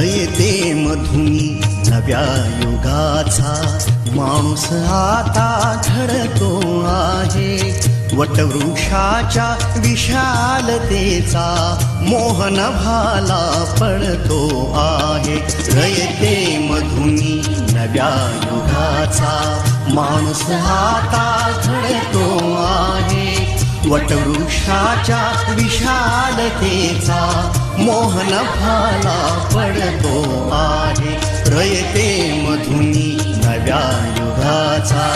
रयते मधुनी नव्या युगाचा माणूस आता घडतो आहे. वटवृक्षाच्या विशालतेचा मोहन भाला पडतो आहे. रयते मधुनी नव्या युगाचा माणूस आता घडतो आहे. वटवृक्षाच्या विशालतेचा मोहन भाला पडतो आहे. रयते मधुनी नव्या युगाचा.